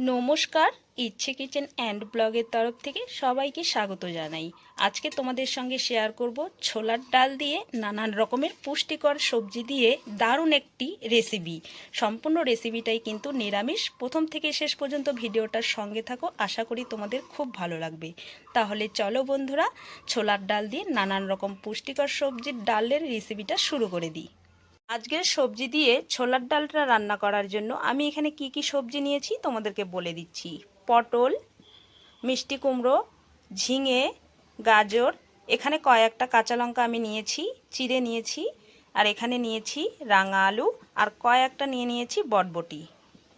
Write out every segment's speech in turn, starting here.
নমস্কার, ইচ্ছে kitchen and ব্লগের তরফ থেকে সবাইকে স্বাগত জানাই। আজকে তোমাদের সঙ্গে শেয়ার করব ছোলার ডাল দিয়ে নানান রকমের পুষ্টিকর সবজি দিয়ে দারুণ একটি রেসিপি। সম্পূর্ণ রেসিপিটাই কিন্তু নিরামিষ। প্রথম থেকে শেষ পর্যন্ত ভিডিওটার সঙ্গে থাকো, আশা করি তোমাদের খুব ভালো লাগবে। তাহলে চলো বন্ধুরা, ছোলার ডাল দিয়ে নানান রকম পুষ্টিকর সবজির ডালের রেসিপিটা শুরু করে দিই। আজকের সবজি দিয়ে ছোলার ডালটা রান্না করার জন্য আমি এখানে কি কি সবজি নিয়েছি তোমাদেরকে বলে দিচ্ছি। পটল, মিষ্টি কুমড়ো, ঝিঙে, গাজর, এখানে কয়েকটা কাঁচা লঙ্কা আমি নিয়েছি, চিড়ে নিয়েছি, আর এখানে নিয়েছি রাঙা আলু, আর কয়েকটা নিয়েছি বটবটি।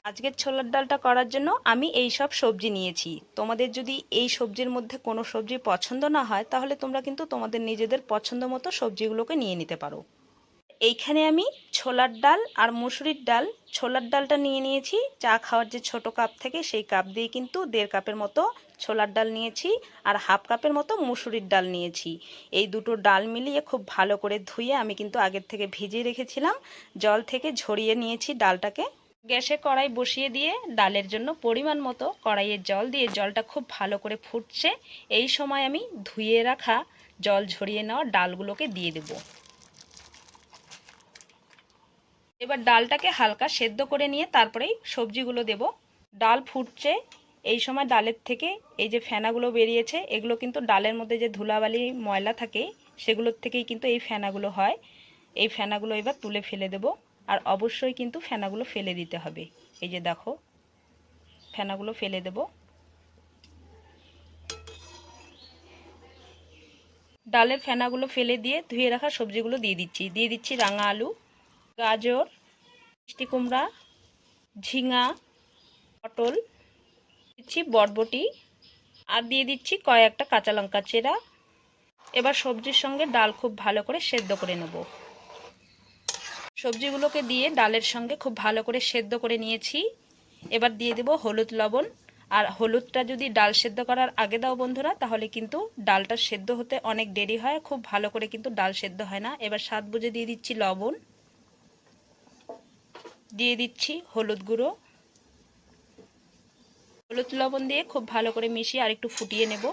আজকের ছোলার ডালটা করার জন্য আমি এই সব সবজি নিয়েছি। তোমাদের যদি এই সবজির মধ্যে কোনো সবজি পছন্দ না হয়, তাহলে তোমরা কিন্তু তোমাদের নিজেদের পছন্দ মতো সবজিগুলোকে নিয়ে নিতে পারো। এইখানে আমি ছোলার ডাল আর মুসুরির ডাল, ছোলার ডালটা নিয়ে নিয়েছি চা খাওয়ার যে ছোট কাপ থেকে, সেই কাপ দিয়ে কিন্তু 1.5 কাপের মতো ছোলার ডাল নিয়েছি, আর 1/2 কাপের মতো মুসুরির ডাল নিয়েছি। এই দুটো ডাল মিলিয়ে খুব ভালো করে ধুয়ে আমি কিন্তু আগের থেকে ভিজিয়ে রেখেছিলাম, জল থেকে ঝরিয়ে নিয়েছি ডালটাকে। গ্যাসে কড়াই বসিয়ে দিয়ে ডালের জন্য পরিমাণ মতো কড়াইয়ে জল দিয়ে জলটা খুব ভালো করে ফুটছে। এই সময় আমি ধুয়ে রাখা জল ঝরিয়ে নেওয়া ডালগুলোকে দিয়ে দেবো। এবার ডালটাকে হালকা সেদ্ধ করে নিয়ে তারপরেই সবজিগুলো দেব। ডাল ফুটছে, এই সময় ডালের থেকে এই যে ফেনাগুলো বেরিয়েছে, এগুলো কিন্তু ডালের মধ্যে যে ধুলাবালি ময়লা থাকে সেগুলোর থেকেই কিন্তু এই ফেনাগুলো হয়। এই ফেনাগুলো এবার তুলে ফেলে দেব, আর অবশ্যই কিন্তু ফেনাগুলো ফেলে দিতে হবে। এই যে দেখো, ফেনাগুলো ফেলে দেব। ডালের ফেনাগুলো ফেলে দিয়ে ধুয়ে রাখা সবজিগুলো দিয়ে দিচ্ছি রাঙা আলু, গাজর, মিষ্টি কুমড়া, ঝিঙা, পটল, দিচ্ছি বরবটি, আর দিয়ে দিচ্ছি কয়েকটা কাঁচা লঙ্কা চেরা। এবার সবজির সঙ্গে ডাল খুব ভালো করে সেদ্ধ করে নেব। সবজিগুলোকে দিয়ে ডালের সঙ্গে খুব ভালো করে সেদ্ধ করে নিয়েছি। এবার দিয়ে দেব হলুদ, লবণ। আর হলুদটা যদি ডাল সেদ্ধ করার আগে দাও বন্ধুরা, তাহলে কিন্তু ডালটা সেদ্ধ হতে অনেক দেরি হয়, খুব ভালো করে কিন্তু ডাল সেদ্ধ হয় না। এবার স্বাদ বুঝে দিয়ে দিচ্ছি লবণ, দিয়ে দিচ্ছি হলুদ গুঁড়ো। হলুদ লবণ দিয়ে খুব ভালো করে মিশিয়ে আর একটু ফুটিয়ে নেব।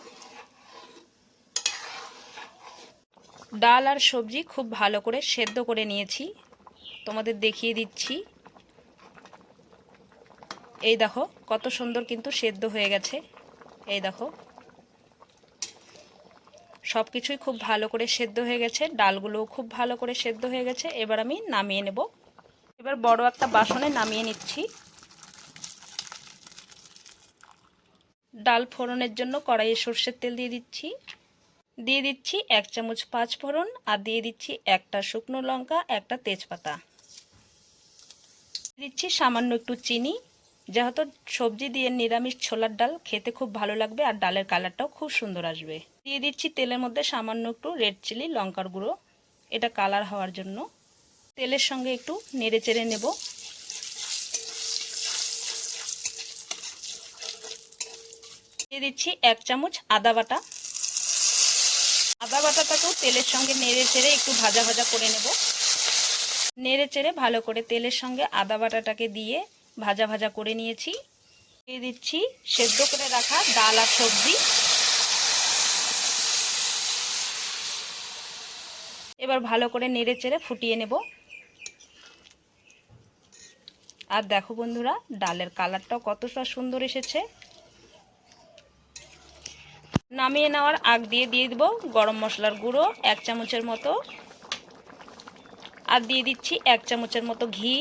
ডাল আর সবজি খুব ভালো করে সেদ্ধ করে নিয়েছি, তোমাদের দেখিয়ে দিচ্ছি। এই দেখো কত সুন্দর কিন্তু সেদ্ধ হয়ে গেছে। এই দেখো সব কিছুই খুব ভালো করে সেদ্ধ হয়ে গেছে, ডালগুলোও খুব ভালো করে সেদ্ধ হয়ে গেছে। এবার আমি নামিয়ে নেব। এবার বড় একটা বাসনে নামিয়ে নিচ্ছি। ডাল ফোড়নের জন্য কড়াইয়ে সর্ষের তেল দিয়ে দিচ্ছি 1 চামচ 5 ফোড়ন, আর দিয়ে দিচ্ছি একটা শুকনো লঙ্কা, একটা তেজপাতা। দিচ্ছি সামান্য একটু চিনি, যেহেতু সবজি দিয়ে নিরামিষ ছোলার ডাল খেতে খুব ভালো লাগবে, আর ডালের কালারটাও খুব সুন্দর আসবে। দিয়ে দিচ্ছি তেলের মধ্যে সামান্য একটু রেড চিলি লঙ্কার গুঁড়ো, এটা কালার হওয়ার জন্য। তেলের সঙ্গে একটু নেড়ে চেড়ে নেব। দিয়ে দিচ্ছি 1 চামচ আদা বাটা। আদা বাটাটাকেও তেলের সঙ্গে নেড়ে চেড়ে একটু ভাজা ভাজা করে নেব। নেড়ে চেড়ে ভালো করে তেলের সঙ্গে আদা বাটাটাকে দিয়ে ভাজা ভাজা করে নিয়েছি। দিয়ে দিচ্ছি সেদ্ধ করে রাখা ডাল আর সবজি। এবার ভালো করে নেড়ে চেড়ে ফুটিয়ে নেব। আর দেখো বন্ধুরা, ডালের কালারটাও কতটা সুন্দর এসেছে। নামিয়ে নেওয়ার আগ দিয়ে দেব গরম মশলার গুঁড়ো 1 চামচের মতো, আর দিয়ে দিচ্ছি 1 চামচের মতো ঘি।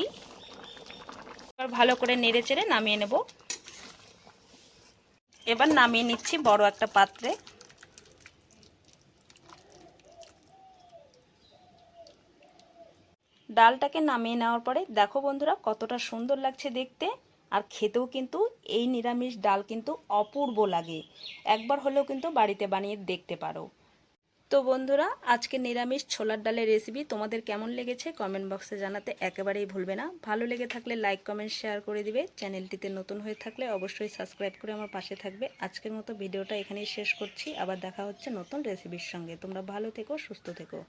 এবার ভালো করে নেড়ে চেড়ে নামিয়ে নেব। এবার নামিয়ে নিচ্ছি বড় একটা পাত্রে। ডালটাকে নামিয়ে নেওয়ার পরে দেখো বন্ধুরা কতটা সুন্দর লাগছে দেখতে, আর খেতেও কিন্তু এই নিরামিষ ডাল কিন্তু অপূর্ব লাগে। একবার হলেও কিন্তু বাড়িতে বানিয়ে দেখতে পারো। তো বন্ধুরা, আজকে নিরামিষ ছোলার ডালের রেসিপি তোমাদের কেমন লেগেছে কমেন্ট বক্সে জানাতে একেবারেই ভুলবে না। ভালো লেগে থাকলে লাইক কমেন্ট শেয়ার করে দিবে। চ্যানেলটিতে নতুন হয়ে থাকলে অবশ্যই সাবস্ক্রাইব করে আমার পাশে থাকবে। আজকের মতো ভিডিওটা এখানেই শেষ করছি, আবার দেখা হচ্ছে নতুন রেসিপির সঙ্গে। তোমরা ভালো থেকো, সুস্থ থেকো।